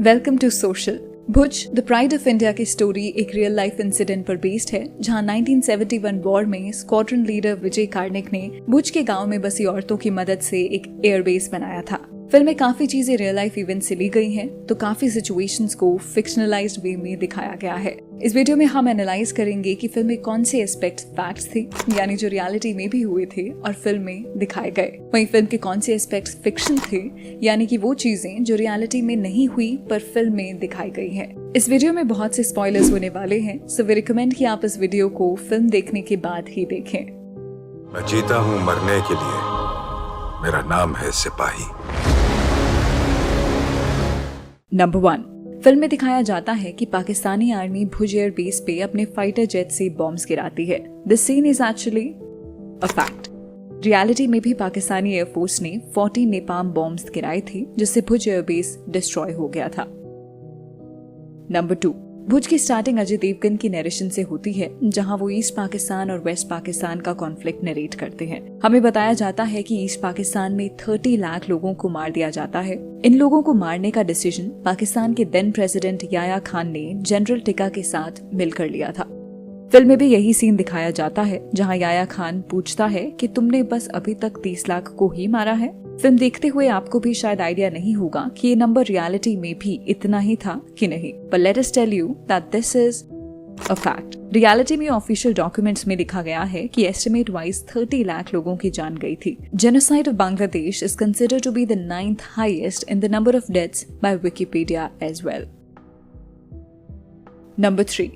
Welcome to social. Bhuj the pride of India की story एक real life incident पर based है, जहां 1971 वॉर में स्क्वाड्रन लीडर विजय कार्णिक ने भुज के गांव में बसी औरतों की मदद से एक एयरबेस बनाया था। फिल्म में काफी चीजें रियल लाइफ इवेंट से ली गई हैं, तो काफी सिचुएशंस को फिक्शनलाइज्ड वे में दिखाया गया है। इस वीडियो में हम एनालाइज करेंगे कि फिल्म में कौन से एस्पेक्ट्स फैक्ट्स थे, यानी जो रियलिटी में भी हुए थे और फिल्म में दिखाए गए, वहीं फिल्म के कौन से एस्पेक्ट्स फिक्शन थे, यानी कि वो चीजें जो रियलिटी में नहीं हुई पर फिल्म में दिखाई गई है। इस वीडियो में बहुत से स्पॉयलर्स होने वाले हैं, सो वी रिकमेंड कि आप इस वीडियो को फिल्म देखने के बाद ही देखें। मैं जीता हूँ मरने के लिए, मेरा नाम है सिपाही। नंबर 1, फिल्म में दिखाया जाता है कि Pakistani army Bhuj air base पे अपने फाइटर जेट से बॉम्ब्स गिराती है। This scene is actually a fact. Reality में भी पाकिस्तानी एयरफोर्स ने 40 नेपाम बॉम्ब्स गिराए थे, जिससे भुज एयर बेस डिस्ट्रॉय हो गया था। नंबर 2, भुज की स्टार्टिंग अजय देवगन की नरेशन से होती है, जहां वो ईस्ट पाकिस्तान और वेस्ट पाकिस्तान का कॉन्फ्लिक्ट नरेट करते हैं। हमें बताया जाता है कि ईस्ट पाकिस्तान में 30 लाख लोगों को मार दिया जाता है। इन लोगों को मारने का डिसीजन पाकिस्तान के देन प्रेसिडेंट याया खान ने जनरल टिक्का के साथ मिलकर लिया था। फिल्म में भी यही सीन दिखाया जाता है, जहां याया खान पूछता है कि तुमने बस अभी तक 30 लाख को ही मारा है। फिल्म देखते हुए आपको भी शायद आइडिया नहीं होगा कि ये नंबर रियलिटी में भी इतना ही था कि नहीं, पर let us tell you that this is a fact. Reality में ऑफिशियल डॉक्यूमेंट्स में लिखा गया है कि एस्टिमेट वाइज 30 लाख लोगों की जान गई थी। Genocide of Bangladesh is considered to be the 9th highest in the number of deaths by Wikipedia as well. Number 3,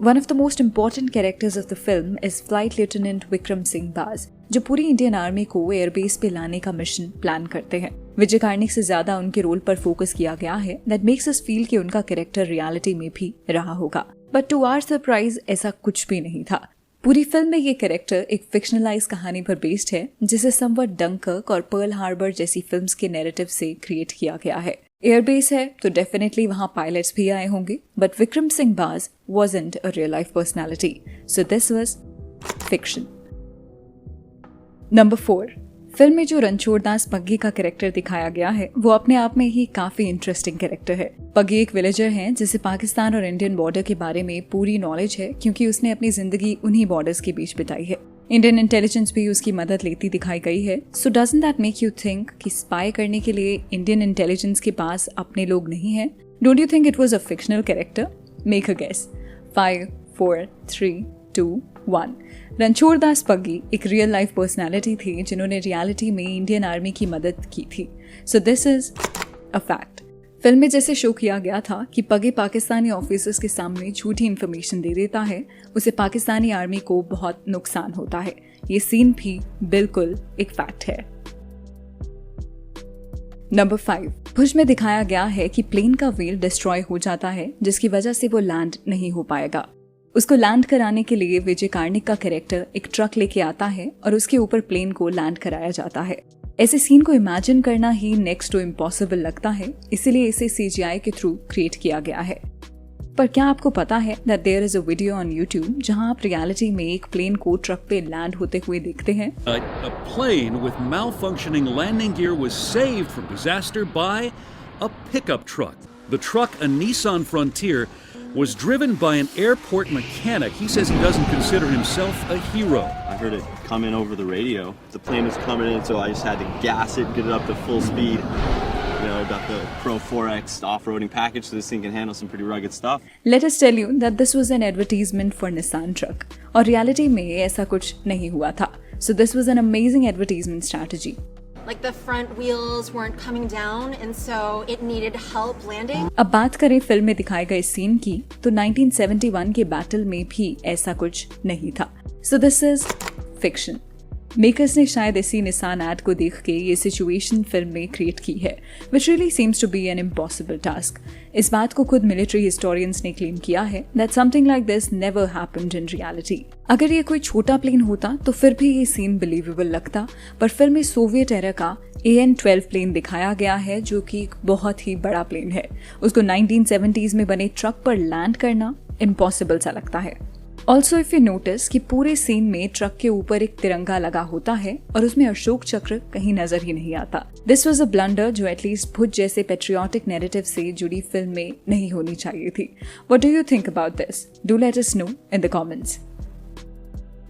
one of the most important characters of the film is flight lieutenant Vikram Singh Baj, जो पूरी Indian army को airbase पे लाने का mission plan करते हैं। विजय कार्णिक से ज्यादा उनके रोल पर फोकस किया गया है, दैट मेक्स अस फील कि उनका कैरेक्टर रियलिटी में भी रहा होगा, बट टू आवर सरप्राइज ऐसा कुछ भी नहीं था। पूरी फिल्म में ये कैरेक्टर एक फिक्शनलाइज कहानी पर बेस्ड है, जिसे समवट डंकर्क और पर्ल हार्बर जैसी फिल्म्स के नैरेटिव से क्रिएट किया गया है। एयरबेस है तो डेफिनेटली वहां पायलट्स भी आए होंगे, बट विक्रम सिंह बाज wasn't a real life personality, so this was fiction. Number 4, film में जो रणछोड़ दास पग्गी का कैरेक्टर दिखाया गया है, वो अपने आप में ही काफी इंटरेस्टिंग कैरेक्टर है। पग्गी एक विलेजर है जिसे पाकिस्तान और इंडियन बॉर्डर के बारे में पूरी नॉलेज है, क्योंकि उसने अपनी जिंदगी उन्हीं बॉर्डर्स के बीच बिताई है। इंडियन इंटेलिजेंस भी उसकी मदद लेती दिखाई गई है। सो doesn't that make you think कि स्पाई करने के लिए इंडियन इंटेलिजेंस के पास अपने लोग नहीं है? Don't you think it was a fictional character? Make a guess. 5, 4, 3, 2, 1। Ranchhod Das Pagi एक रियल लाइफ पर्सनालिटी थी, जिन्होंने रियलिटी में इंडियन आर्मी की मदद की थी। So this is a fact. Film में जैसे शो किया गया था कि पग्गी पाकिस्तानी ऑफिसर्स के सामने झूठी इन्फॉर्मेशन दे देता है, उसे पाकिस्तानी आर्मी को बहुत नुकसान होता है। ये सीन भी बिल्कुल एक फैक्ट है। नंबर 5, भुज में दिखाया गया है कि प्लेन का व्हील डिस्ट्रॉय हो जाता है, जिसकी वजह से वो लैंड नहीं हो पाएगा। उसको लैंड कराने के लिए विजय कार्णिक का कैरेक्टर एक ट्रक लेके आता है और उसके ऊपर प्लेन को लैंड कराया जाता है। ऐसे सीन को इमेजिन करना ही नेक्स्ट टू इम्पॉसिबल लगता है, इसीलिए इसे CGI के थ्रू क्रिएट किया गया है। पर क्या आपको पता है that there is a video on YouTube जहां आप रियलिटी में एक प्लेन को ट्रक पे लैंड होते हुए देखते हैं? A plane with malfunctioning landing gear was saved from disaster by a pickup truck. The truck, a Nissan Frontier, was driven by an airport mechanic. He says he doesn't consider himself a hero. I heard it come in over the radio. The plane was coming in, so I just had to gas it, get it up to full speed. You know, got the Pro 4X off-roading package, so this thing can handle some pretty rugged stuff. Let us tell you that this was an advertisement for Nissan truck. और reality में ऐसा कुछ नहीं हुआ था. So this was an amazing advertisement strategy. Like the front wheels weren't coming down and so it needed help landing. अब बात करें फिल्म में दिखाए गए सीन की, तो 1971 के बैटल में भी ऐसा कुछ नहीं था। So this is fiction. Makers ने शायद इसी निसान एड को देख के ये सिचुएशन फिल्म में क्रिएट की है, which really seems to be an impossible task. इस बात को खुद मिलिट्री हिस्टोरियंस ने क्लेम किया है that something like this never happened in reality. अगर ये कोई छोटा प्लेन होता तो फिर भी ये सीन बिलीवेबल लगता, पर फिल्म में सोवियत एरा का AN-12 प्लेन दिखाया गया है, जो कि एक बहुत ही बड़ा प्लेन है। उसको 1970s में बने ट्रक पर लैंड करना इम्पॉसिबल सा लगता है। ऑल्सो इफ यू नोटिस कि पूरे सीन में ट्रक के ऊपर एक तिरंगा लगा होता है और उसमें अशोक चक्र कहीं नजर ही नहीं आता। दिस वॉज अ ब्लंडर जो एटलीस्ट भुज जैसे पेट्रियाटिक नैरेटिव से जुड़ी फिल्म में नहीं होनी चाहिए थी। What do you think about this? Do let us know in the comments.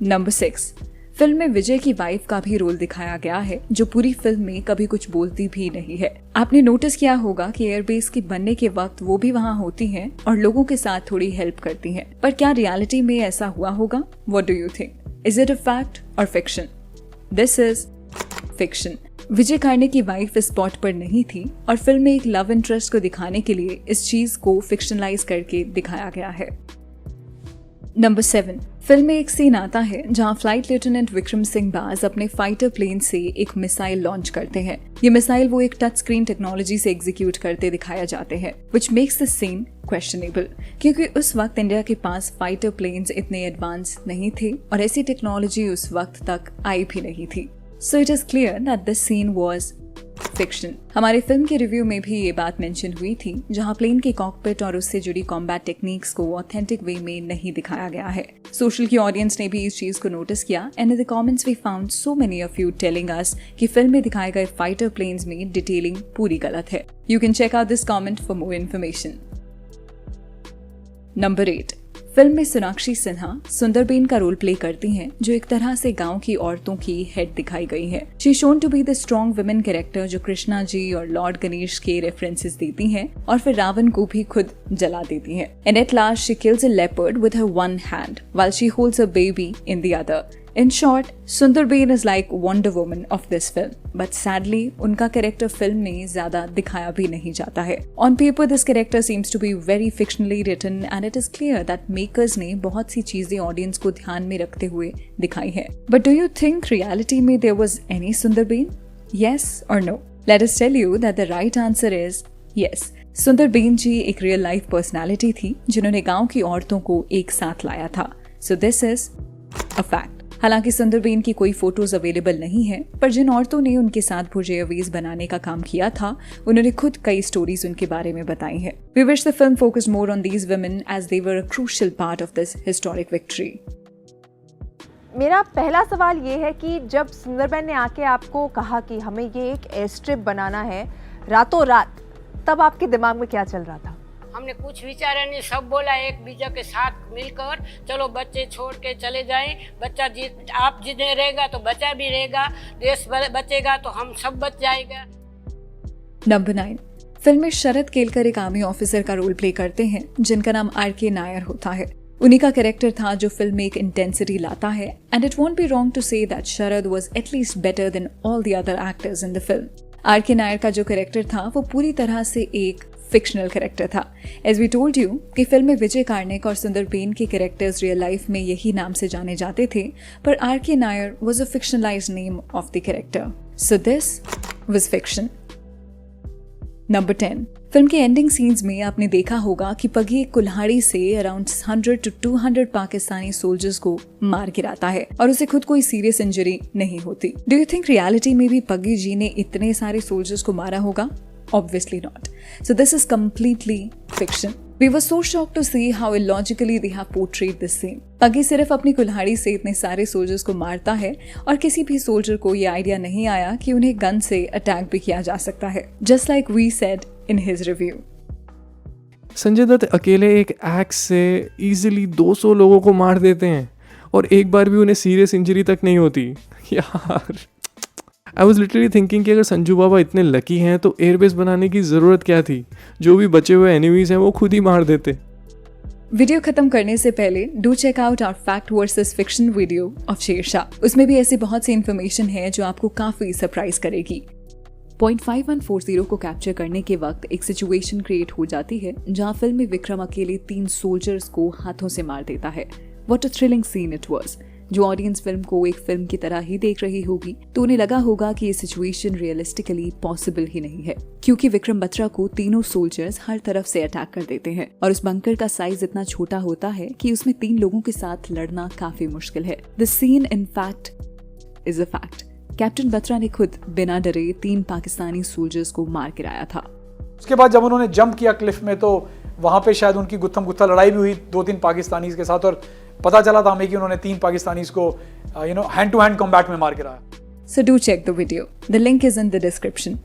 Number 6, film में विजय की वाइफ का भी रोल दिखाया गया है जो पूरी फिल्म में कभी कुछ बोलती भी नहीं है। आपने नोटिस किया होगा कि एयरबेस के बनने के वक्त वो भी वहाँ होती हैं और लोगों के साथ थोड़ी हेल्प करती हैं। पर क्या रियलिटी में ऐसा हुआ होगा? What do you think? Is it a fact और fiction? This is fiction. Vijay Karne की वाइफ इस स्पॉट पर नहीं थी और फिल्म में एक लव इंटरेस्ट को दिखाने के लिए इस चीज को फिक्शनलाइज करके दिखाया गया है। नंबर 7, फिल्म में एक सीन आता है जहां फ्लाइट लेफ्टिनेंट विक्रम सिंह बाज अपने फाइटर प्लेन से एक मिसाइल लॉन्च करते हैं। ये मिसाइल वो एक टच स्क्रीन टेक्नोलॉजी से एग्जीक्यूट करते दिखाया जाते हैं, which makes the scene questionable, क्योंकि उस वक्त इंडिया के पास फाइटर प्लेन्स इतने एडवांस नहीं थे और ऐसी टेक्नोलॉजी उस वक्त तक आई भी नहीं थी। So it is clear that this scene was fiction. हमारी फिल्म के रिव्यू में भी ये बात मेंशन हुई थी जहां प्लेन के कॉकपिट और उससे जुड़ी कॉम्बैट टेक्निक्स को ऑथेंटिक वे में नहीं दिखाया गया है। सोशल की ऑडियंस ने भी इस चीज को नोटिस किया and in the comments we found so many of you telling us कि फिल्म में दिखाए गए फाइटर प्लेन्स में डिटेलिंग पूरी गलत है। You can check out this comment for more information. Number 8, film में सोनाक्षी सिन्हा सुंदरबेन का रोल प्ले करती हैं जो एक तरह से गांव की औरतों की हेड दिखाई गई है। She shown to be the strong women character जो कृष्णा जी और लॉर्ड गणेश के रेफरेंसेस देती हैं और फिर रावण को भी खुद जला देती हैं। And at last she kills a leopard with her one hand while she holds a baby in the other. In short, Sundarben is like Wonder Woman of this film, but sadly, उनका character film में ज्यादा दिखाया भी नहीं जाता है। On paper, this character seems to be very fictionally written, and it is clear that makers ने बहुत सी चीजें ऑडियंस को ध्यान में रखते हुए दिखाई है। But do you think reality में there was any Sundarben? Yes or no? Let us tell you that the right answer is yes. सुंदरबेन जी एक रियल लाइफ पर्सनैलिटी थी जिन्होंने गाँव की औरतों को एक साथ लाया था। So this is a fact. हालांकि सुंदरबेन की कोई फोटोज अवेलेबल नहीं है, पर जिन औरतों ने उनके साथ भुज एयरवेज बनाने का काम किया था उन्होंने खुद कई स्टोरीज उनके बारे में बताई हैं। We wish the film focused more on these women as they were a crucial part of this historic victory. मेरा पहला सवाल ये है कि जब सुंदरबेन ने आके आपको कहा कि हमें ये एक एयर स्ट्रिप बनाना है रातों रात, तब आपके दिमाग में क्या चल रहा था? हमने कुछ विचारा नहीं, सब बोला एक बीजा के साथ मिलकर चलो बच्चे छोड़ के चले जाएं, बच्चा आप जितने रहेगा तो बच्चा भी रहेगा, देश बचेगा तो हम सब बच जाएगा। नंबर 9, फिल्म में शरद केलकर एक आर्मी ऑफिसर का रोल प्ले करते हैं जिनका नाम आर.के. नायर होता है। उन्हीं का कैरेक्टर था जो फिल्म में एक इंटेंसिटी लाता है and it won't be wrong to say that Sharad was at least better than all the other actors in the film. R K. Nayar का जो कैरेक्टर था वो पूरी तरह से एक फिक्शनल कैरेक्टर था। एज वी टोल्ड यू कि फिल्म में विजय कार्णिक और सुंदरबेन के कैरेक्टर्स रियल लाइफ में यही नाम से जाने जाते थे, पर R K. Nair was a fictionalised name of the character. So this was fiction. Number 10, film के एंडिंग सीन्स में आपने देखा होगा कि पगी एक कुल्हाड़ी से अराउंड 100 to 200 पाकिस्तानी सोल्जर्स को मार गिराता है और उसे खुद कोई सीरियस इंजरी नहीं होती। डू यू थिंक रियलिटी में भी पगी जी ने इतने सारे सोल्जर्स को मारा होगा? Obviously not. So this is completely fiction. We were so shocked to see how illogically they have portrayed this scene. पगी सिर्फ अपनी कुल्हाड़ी से इतने सारे सोल्जर्स को मारता है और किसी भी सोल्जर को ये आइडिया नहीं आया कि उन्हें गन से अटैक भी किया जा सकता है, just like we said in his review. Sanjay Dutt अकेले एक एक्स से इजीली 200 लोगों को मार देते हैं और एक बार भी उन्हें सीरियस इंजरी तक नहीं होती। यार आई वॉज लिटरली थिंकिंग कि अगर संजू बाबा इतने लकी हैं तो एयरबेस बनाने की ज़रूरत क्या थी? जो भी बचे हुए एनिमीज हैं वो खुद ही मार देते। वीडियो खत्म करने से पहले do check out our fact versus fiction video of Shershaah. उसमें भी ऐसी बहुत सी इन्फॉर्मेशन है जो आपको काफी सरप्राइज करेगी। पॉइंट 5140 को कैप्चर करने के वक्त एक सिचुएशन क्रिएट हो जाती है जहां फिल्म में विक्रम अकेले 3 सोल्जर्स को हाथों से मार देता है। What a thrilling seen it was. जो ऑडियंस फिल्म को एक फिल्म की तरह ही देख रही होगी तो उन्हें लगा होगा कि ये सिचुएशन रियलिस्टिकली पॉसिबल ही नहीं है, क्योंकि विक्रम बत्रा को तीनों सोल्जर्स हर तरफ से अटैक कर देते हैं और उस बंकर का साइज इतना छोटा होता है कि उसमें 3 लोगों के साथ लड़ना काफी मुश्किल है। The seen in fact is a fact. Captain Batra ने खुद बिना डरे 3 पाकिस्तानी सोल्जर्स को मार गिराया था। उसके बाद जब उन्होंने जंप किया क्लिफ में तो वहाँ पे शायद उनकी गुत्थम गुत्था लड़ाई भी हुई 2-3 पाकिस्तानी के साथ और पता चला था हमें कि उन्होंने 3 पाकिस्तानीज को हैंड टू हैंड कॉम्बैट में मार गिराया। So do check the video. The link is in the description.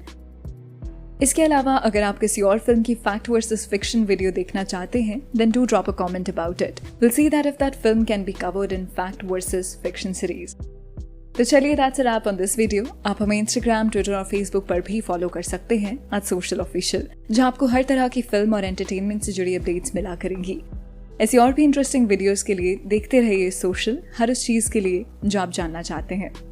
इसके अलावा अगर आप किसी और फिल्म की फैक्ट वर्सेस फिक्शन वीडियो देखना चाहते हैं, then do drop a comment about it. We'll see that if that film can be covered in fact versus fiction series. तो चलिए that's a wrap on this video. आप हमें Instagram, Twitter और Facebook पर भी फॉलो कर सकते हैं @socialofficial, जहां आपको हर तरह की फिल्म और एंटरटेनमेंट से जुड़ी अपडेट्स मिला करेंगी। ऐसी और भी इंटरेस्टिंग वीडियोस के लिए देखते रहिए सोशल, हर उस चीज के लिए जो आप जानना चाहते हैं।